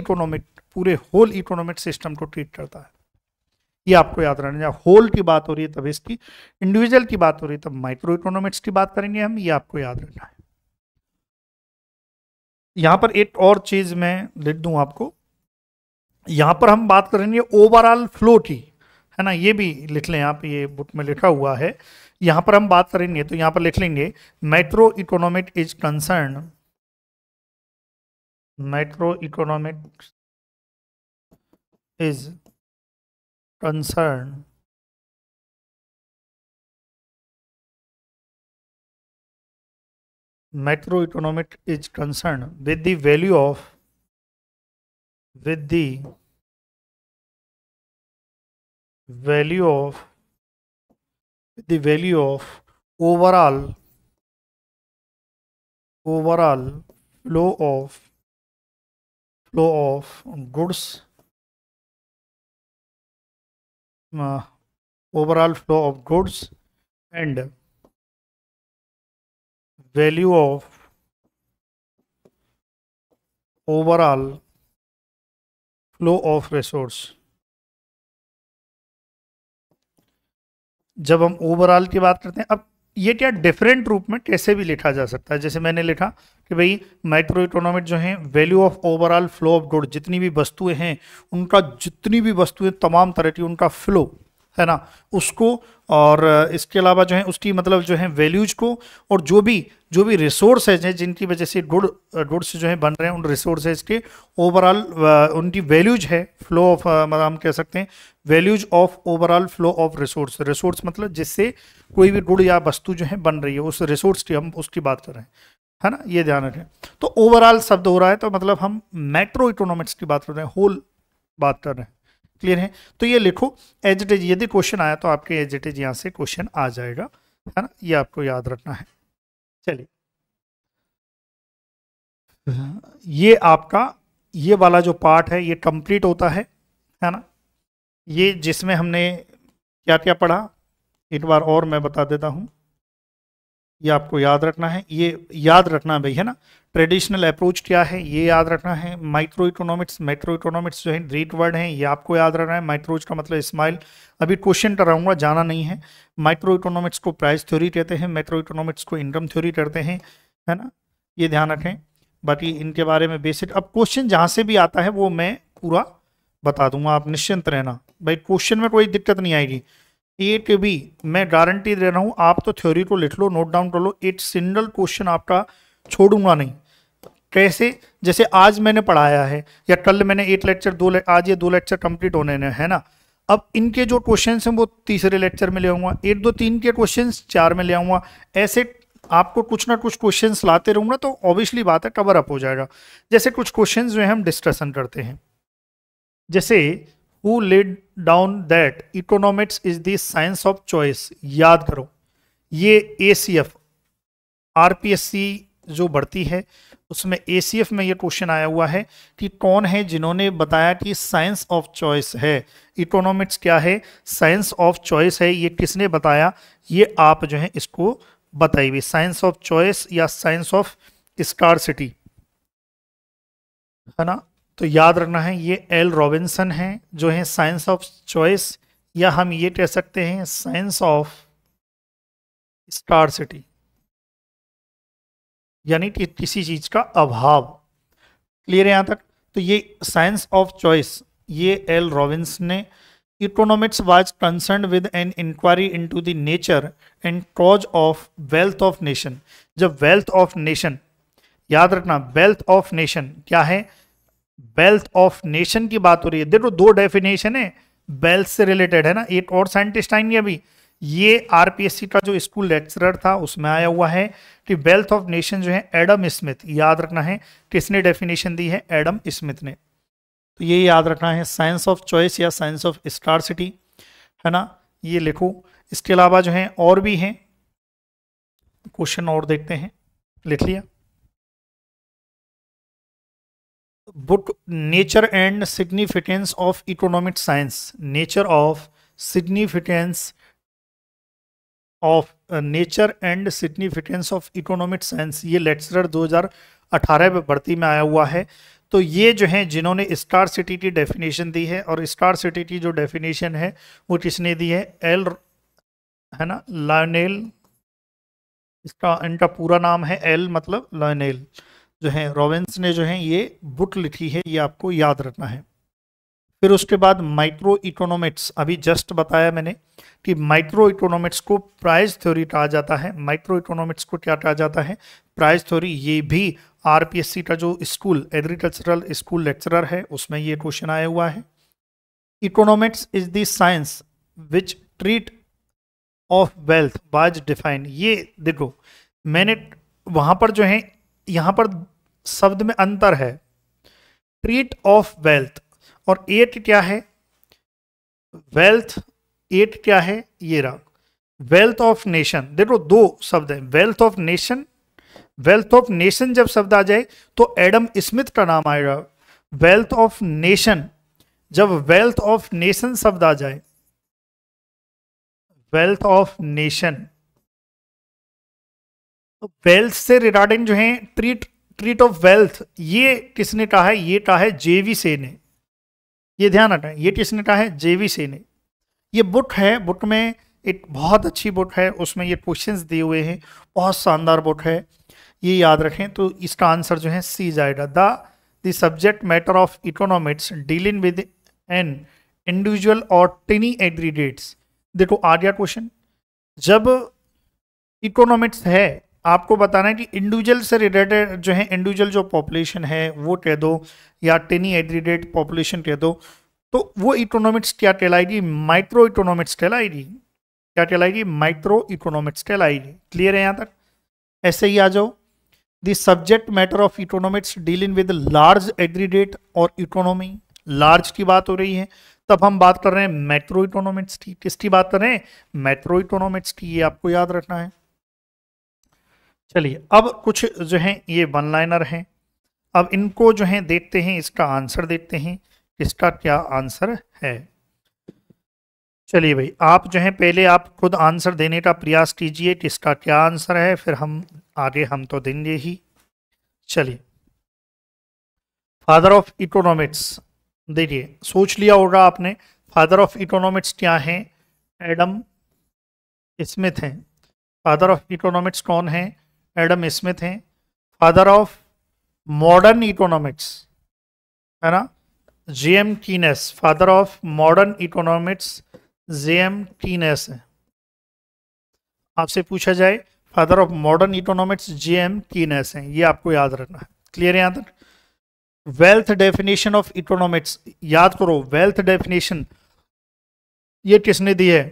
इकोनॉमिक सिस्टम को ट्रीट करता है। ये आपको याद रखना है। होल की बात हो रही है तब इसकी, इंडिविजुअल की बात हो रही है तब माइक्रो इकोनॉमिक्स की बात करेंगे हम, ये आपको याद रखना है। यहां पर एक और चीज मैं लिख दूं आपको, यहां पर हम बात करेंगे ओवरऑल फ्लो की, है ना, ये भी लिख लें आप, ये बुक में लिखा हुआ है। यहां पर हम बात करेंगे तो यहां पर लिख लेंगे macro economic is concern, macro economic is concern macroeconomic is concerned with the value of overall flow of goods, overall flow of goods and value of overall flow of resource। जब हम ओवरऑल की बात करते हैं, अब ये क्या different रूप में कैसे भी लिखा जा सकता है। जैसे मैंने लिखा कि भाई माइक्रो इकोनॉमिक जो है value of overall flow of good, जितनी भी वस्तुएं हैं उनका, जितनी भी वस्तुएं तमाम तरह की उनका फ्लो, है ना, उसको, और इसके अलावा जो है उसकी मतलब जो है वैल्यूज को, और जो भी रिसोर्सेज हैं जिनकी वजह से गुड्स जो है बन रहे हैं, उन रिसोर्सेज के ओवरऑल उनकी वैल्यूज है, फ्लो ऑफ, मतलब हम कह सकते हैं values of overall flow of resource मतलब जिससे कोई भी गुड या वस्तु जो है बन रही है, उस रिसोर्स की हम उसकी बात कर रहे हैं, है ना, ये ध्यान रखें। तो ओवरऑल शब्द हो रहा है तो मतलब हम मैक्रो इकोनॉमिक्स की बात कर रहे हैं, होल बात कर रहे हैं। क्लियर है? तो ये लिखो एज इट इज, यदि क्वेश्चन आया तो आपके एज इट इज यहाँ से क्वेश्चन आ जाएगा, है ना, ये आपको याद रखना है। चलिए, ये आपका ये वाला जो पार्ट है ये कंप्लीट होता है ना, ये जिसमें हमने क्या क्या पढ़ा एक बार और मैं बता देता हूँ, ये आपको याद रखना है, ये याद रखना भाई, है ना। ट्रेडिशनल अप्रोच क्या है ये याद रखना है। माइक्रो इकोनॉमिक्स जो है ग्रीक वर्ड है, ये आपको याद रखना है। माइक्रोज का मतलब स्माइल, अभी क्वेश्चन कराऊंगा, जाना नहीं है। माइक्रो इकोनॉमिक्स को प्राइस थ्योरी कहते हैं, मैक्रो इकोनॉमिक्स को इनकम थ्योरी करते हैं, है ना, ये ध्यान रखें। बाकी इनके बारे में बेसिक, अब क्वेश्चन जहाँ से भी आता है वो मैं पूरा बता दूंगा, आप निश्चिंत रहना भाई, क्वेश्चन में कोई दिक्कत नहीं आएगी। एक भी मैं गारंटी दे रहा हूँ, आप तो थ्योरी को लिख लो, नोट डाउन कर लो, एक सिंगल क्वेश्चन आपका छोड़ूंगा नहीं। कैसे? जैसे आज मैंने पढ़ाया है या कल मैंने एक लेक्चर आज ये 2 लेक्चर कंप्लीट होने हैं, है ना, अब इनके जो क्वेश्चन हैं वो तीसरे लेक्चर में ले आऊंगा, 1 2 3 के क्वेश्चन 4 में ले आऊंगा। ऐसे आपको कुछ ना कुछ क्वेश्चंस लाते रहूंगा तो ऑब्वियसली बात है कवर अप हो जाएगा। जैसे कुछ क्वेश्चंस जो है हम डिस्कशन करते हैं, जैसे who laid down that economics is the science of choice. याद करो ये ACF RPSC जो बढ़ती है उसमें ACF में ये क्वेश्चन आया हुआ है कि कौन है जिन्होंने बताया कि साइंस ऑफ चॉइस है, इकोनॉमिक्स क्या है, साइंस ऑफ चॉइस है, ये किसने बताया, ये आप जो है इसको बताइए। साइंस ऑफ चॉइस या साइंस ऑफ स्कार्सिटी, है ना। तो याद रखना है ये L रॉबिन्सन है जो है साइंस ऑफ चॉइस, या हम ये कह सकते हैं साइंस ऑफ स्कार्सिटी, यानी कि किसी चीज का अभाव। क्लियर है यहां तक। तो ये साइंस ऑफ चॉइस ये L रॉबिन्सन ने। Economics was concern with an inquiry into the nature and cause of wealth of nation. जब वेल्थ ऑफ नेशन, याद रखना वेल्थ ऑफ नेशन क्या है, वेल्थ ऑफ नेशन की बात हो रही है। देखो दो डेफिनेशन है वेल्थ से रिलेटेड, है ना। एक और साइंटिस्ट आएंगे अभी, ये RPSC का जो स्कूल लेक्चरर था उसमें आया हुआ है कि वेल्थ ऑफ नेशन जो है एडम स्मिथ, याद रखना है किसने डेफिनेशन दी है, एडम स्मिथ ने। तो ये याद रखना है साइंस ऑफ चॉइस या साइंस ऑफ स्कार्सिटी, है ना, ये लिखो। इसके अलावा जो है और भी हैं क्वेश्चन, और देखते हैं, लिख लिया। Book nature and significance of economic science, nature of significance of nature and significance of economic science, ये लेक्चरर 2018 में भर्ती में आया हुआ है। तो ये जो है जिन्होंने स्कार्सिटी की डेफिनेशन दी है, और स्कार्सिटी की जो डेफिनेशन है वो किसने दी है, एल, है ना, लायनेल, इनका पूरा नाम है एल मतलब लायनेल जो है रॉबिन्स ने जो है ये बुक लिखी है, ये आपको याद रखना है। फिर उसके बाद माइक्रो इकोनॉमिक्स, अभी जस्ट बताया मैंने कि माइक्रो इकोनॉमिक्स को प्राइस थ्योरी कहा जाता है। माइक्रो इकोनॉमिक्स को क्या कहा जाता है, प्राइस थ्योरी। ये भी RPSC का जो स्कूल एग्रीकल्चरल स्कूल लेक्चरर है उसमें ये क्वेश्चन आया हुआ है। Economics is the science which treat of wealth was define. ये देखो मैंने वहां पर जो है, यहां पर शब्द में अंतर है, ट्रीट ऑफ वेल्थ और एट क्या है, वेल्थ, एट क्या है, ये रहा वेल्थ ऑफ नेशन। देखो दो शब्द है, wealth of nation, wealth of nation जब शब्द आ जाए तो एडम स्मिथ का नाम आएगा। वेल्थ ऑफ नेशन, जब वेल्थ ऑफ नेशन शब्द आ जाए, वेल्थ ऑफ नेशन, तो वेल्थ से रिगार्डिंग जो है ट्रीट ऑफ वेल्थ, ये किसने कहा है, ये कहा है JV से ने। ये ध्यान रखना, ये किसने कहा है, JV से ने। ये बुक है, बुक में एक बहुत अच्छी बुक है, उसमें ये क्वेश्चंस दिए हुए हैं, बहुत शानदार बुक है, ये याद रखें। तो इसका आंसर जो है C जाएगा। The subject matter of economics dealing with an individual और टिनी एग्रीगेट्स। देखो आ गया क्वेश्चन, जब इकोनॉमिक्स है आपको बताना है कि इंडिविजुअल से रिलेटेड जो है, इंडिविजुअल जो पॉपुलेशन है वो कह दो, या टिनी एग्रीगेट पॉपुलेशन कह दो, तो वो इकोनॉमिक्स क्या कहलाएगी, माइक्रो इकोनॉमिक्स कहलाएगी। क्या कहलाएगी, माइक्रो इकोनॉमिक्स कहलाएगी। क्लियर है यहाँ तक। ऐसे ही आ जाओ, the subject matter of economics dealing with large aggregate और इकोनॉमी, लार्ज की बात हो रही है, तब हम बात कर रहे हैं मैक्रो इकोनॉमिक्स की। किसकी बात कर रहे हैं, मैक्रो इकोनॉमिक्स की, ये आपको याद रखना है। चलिए अब कुछ जो है ये वन लाइनर हैं, अब इनको जो है देखते हैं, इसका आंसर देखते हैं, इसका क्या आंसर है। चलिए भाई आप जो है पहले आप खुद आंसर देने का प्रयास कीजिए कि इसका क्या आंसर है, फिर हम आगे हम तो देंगे ही। चलिए फादर ऑफ इकोनॉमिक्स, देखिए सोच लिया होगा आपने, फादर ऑफ इकोनॉमिक्स क्या है, एडम स्मिथ हैं। फादर ऑफ इकोनॉमिक्स कौन है, एडम स्मिथ हैं। फादर ऑफ मॉडर्न इकोनॉमिक्स, है ना, JM kinase. Father of modern economics JM kinase है। आपसे पूछा जाए father of modern economics JM kinase है, ये आपको याद रखना है। क्लियर है यहाँ तक। वेल्थ डेफिनेशन ऑफ इकोनॉमिक्स, याद करो वेल्थ डेफिनेशन, ये किसने दी है?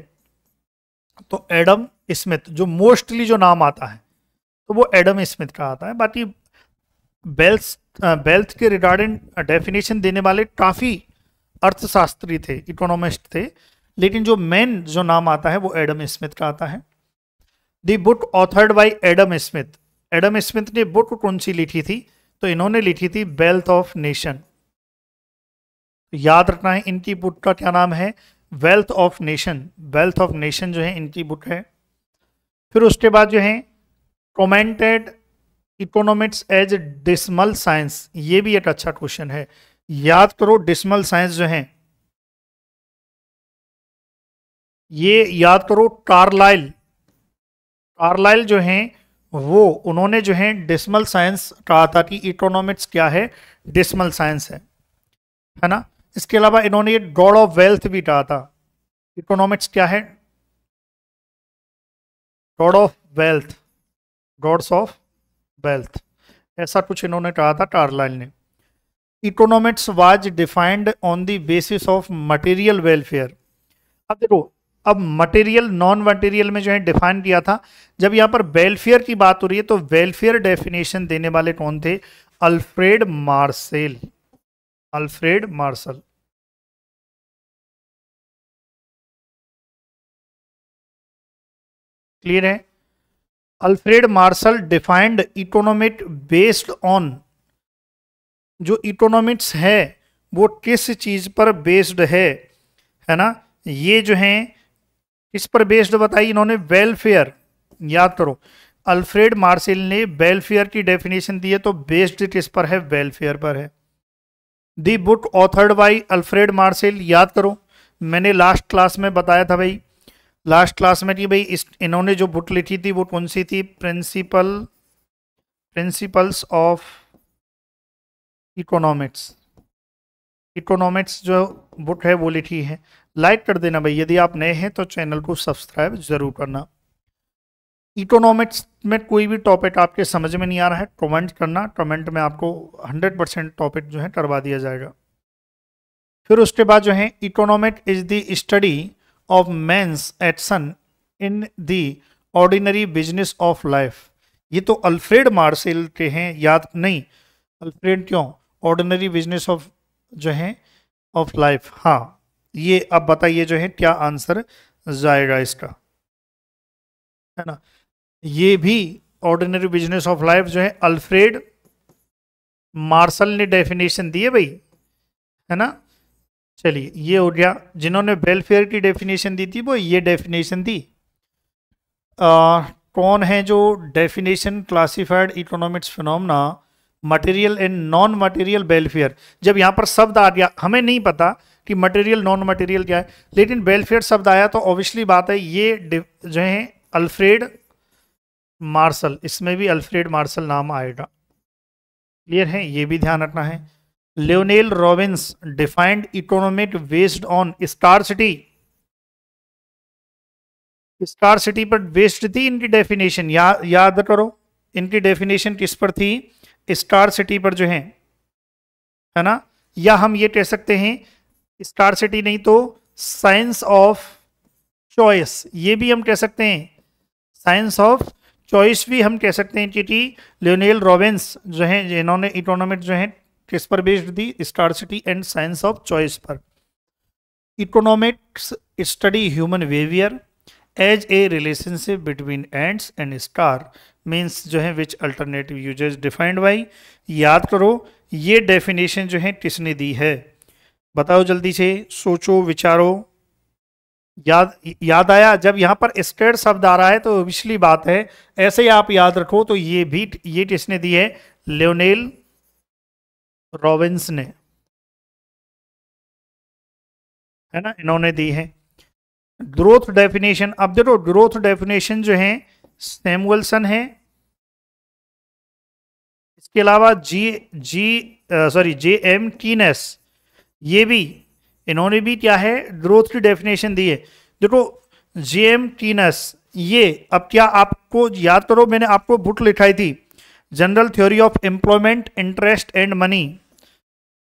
तो एडम स्मिथ, जो मोस्टली जो नाम आता है तो वो एडम स्मिथ का आता है। बाकी वेल्थ के रिगार्डिंग डेफिनेशन देने वाले काफी अर्थशास्त्री थे, इकोनॉमिस्ट थे, लेकिन जो मेन जो नाम आता है वो एडम स्मिथ का आता है। The book authored by Adam Smith, Adam Smith ने बुक कौन सी लिखी थी? तो इन्होंने लिखी थी वेल्थ ऑफ नेशन। याद रखना है इनकी बुक का क्या नाम है? Wealth of nation. Wealth of nation जो है इनकी बुक है। फिर उसके बाद जो है commented economics as dismal science, ये भी एक अच्छा क्वेश्चन है, याद करो। डिसमल साइंस जो है ये याद करो, कार्लाइल, कार्लाइल जो है वो उन्होंने जो है डिसमल साइंस कहा था कि इकोनॉमिक्स क्या है? डिसमल साइंस है ना। इसके अलावा इन्होंने ये गॉड ऑफ वेल्थ भी कहा था। इकोनॉमिक्स क्या है? God of wealth, God's of wealth, ऐसा कुछ इन्होंने कहा था कार्लाइल ने। Economics was defined on the basis of material welfare. अब देखो, अब मटेरियल नॉन मटेरियल में जो है डिफाइन किया था। जब यहां पर वेलफेयर की बात हो रही है तो वेलफेयर डेफिनेशन देने वाले कौन थे? Alfred Marcel, Alfred Marshall. Clear है? Alfred Marshall defined economic based on, जो इकोनॉमिक्स है वो किस चीज पर बेस्ड है ना। ये जो है किस पर बेस्ड बताई इन्होंने? वेलफेयर। याद करो, अल्फ्रेड मार्शल ने वेलफेयर की डेफिनेशन दी है, तो बेस्ड किस पर है? वेलफेयर पर है। The book authored by Alfred Marshall, याद करो, मैंने लास्ट क्लास में बताया था भाई, लास्ट क्लास में कि भाई इन्होंने जो बुक लिखी थी वो कौन सी थी? Principles of economics. इकोनॉमिक्स जो बुक है वो लिखी है। लाइक कर देना भाई, यदि आप नए हैं तो चैनल को सब्सक्राइब जरूर करना। इकोनॉमिक्स में कोई भी टॉपिक आपके समझ में नहीं आ रहा है, कमेंट करना, कमेंट में आपको 100% टॉपिक जो है करवा दिया जाएगा। फिर उसके बाद जो है economic is the study of men's action in the ordinary business of life. ये तो अल्फ्रेड मार्शल के हैं, याद नहीं? अल्फ्रेड क्यों? ऑर्डिनरी बिजनेस ऑफ जो है ऑफ लाइफ। हाँ, ये अब बताइए जो है क्या आंसर जाएगा इसका, है ना। ये भी ऑर्डिनरी बिजनेस ऑफ लाइफ जो है अल्फ्रेड मार्शल ने डेफिनेशन दी है भाई, है ना। चलिए, ये हो गया। जिन्होंने वेलफेयर की डेफिनेशन दी थी वो ये डेफिनेशन दी। कौन है जो definition classified economics phenomena material and non material welfare. जब यहाँ पर शब्द आ गया, हमें नहीं पता कि मटेरियल नॉन मटेरियल क्या है, लेकिन वेलफेयर शब्द आया तो ऑब्वियसली बात है ये जो है अल्फ्रेड मार्शल, इसमें भी अल्फ्रेड मार्शल नाम आएगा। क्लियर है? ये भी ध्यान रखना है। Lionel Robins defined economic based on scarcity, scarcity पर बेस्ड थी इनकी डेफिनेशन। याद करो, इनकी डेफिनेशन किस पर थी? स्कार्सिटी पर जो है ना। या हम ये कह सकते हैं स्कार्सिटी नहीं तो साइंस ऑफ चॉइस, ये भी हम कह सकते हैं। साइंस ऑफ चॉइस भी हम कह सकते हैं कि लियोनेल रॉबिन्स जो है जिन्होंने इकोनॉमिक जो है किस पर बेस्ड थी? Scarcity and science of choice पर। Economics study human behaviour as a relationship between ends and scarce means जो है which alternative uses defined by. याद करो, ये डेफिनेशन जो है किसने दी है? बताओ जल्दी से, सोचो विचारो। याद आया? जब यहाँ पर स्टेट शब्द आ रहा है तो पिछली बात है, ऐसे ही आप याद रखो। तो ये किसने दी है? लियोनेल रॉबिन्स ने, है ना, इन्होंने दी है। ग्रोथ डेफिनेशन, अब देखो ग्रोथ डेफिनेशन जो है सैमुअलसन है, इसके अलावा जे एम कीनेस, ये भी इन्होंने भी क्या है ग्रोथ की डेफिनेशन दी है। देखो जे.एम. कीनेस, ये अब क्या आपको याद करो, मैंने आपको बुक लिखाई थी general theory of employment interest and money,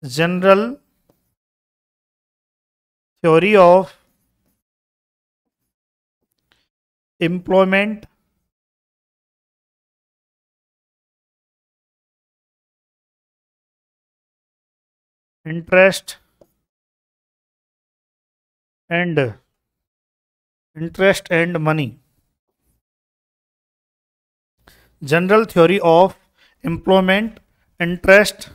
general theory of employment interest and money, general theory of employment interest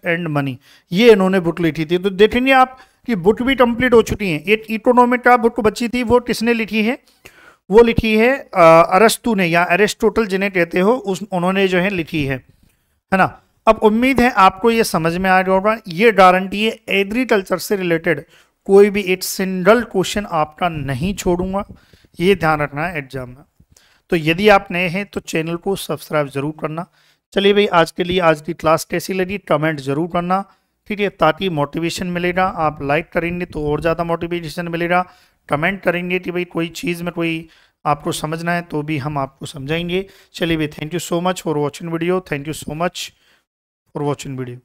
and money, ये इन्होंने बुक लिखी थी। तो देखेंगे आप कि बुक भी कंप्लीट हो चुकी है। एक इकोनॉमिक बुक बची थी, वो किसने लिखी है? वो लिखी है अरस्तु ने, या एरिस्टोटल जिन्हें कहते हो, उन्होंने जो है लिखी है ना। अब उम्मीद है आपको ये समझ में आ गया होगा। ये गारंटी है एग्रीकल्चर से रिलेटेड कोई भी एक सिंगल क्वेश्चन आपका नहीं छोड़ूंगा, ये ध्यान रखना है एग्जाम में। तो यदि आप नए हैं तो चैनल को सब्सक्राइब जरूर करना। चलिए भाई, आज के लिए आज की क्लास कैसी लगी कमेंट जरूर करना, ठीक है, ताकि मोटिवेशन मिलेगा। आप लाइक करेंगे तो और ज़्यादा मोटिवेशन मिलेगा। कमेंट करेंगे कि भाई कोई चीज़ में कोई आपको समझना है तो भी हम आपको समझाएंगे। चलिए भाई, thank you so much for watching video, thank you so much for watching video.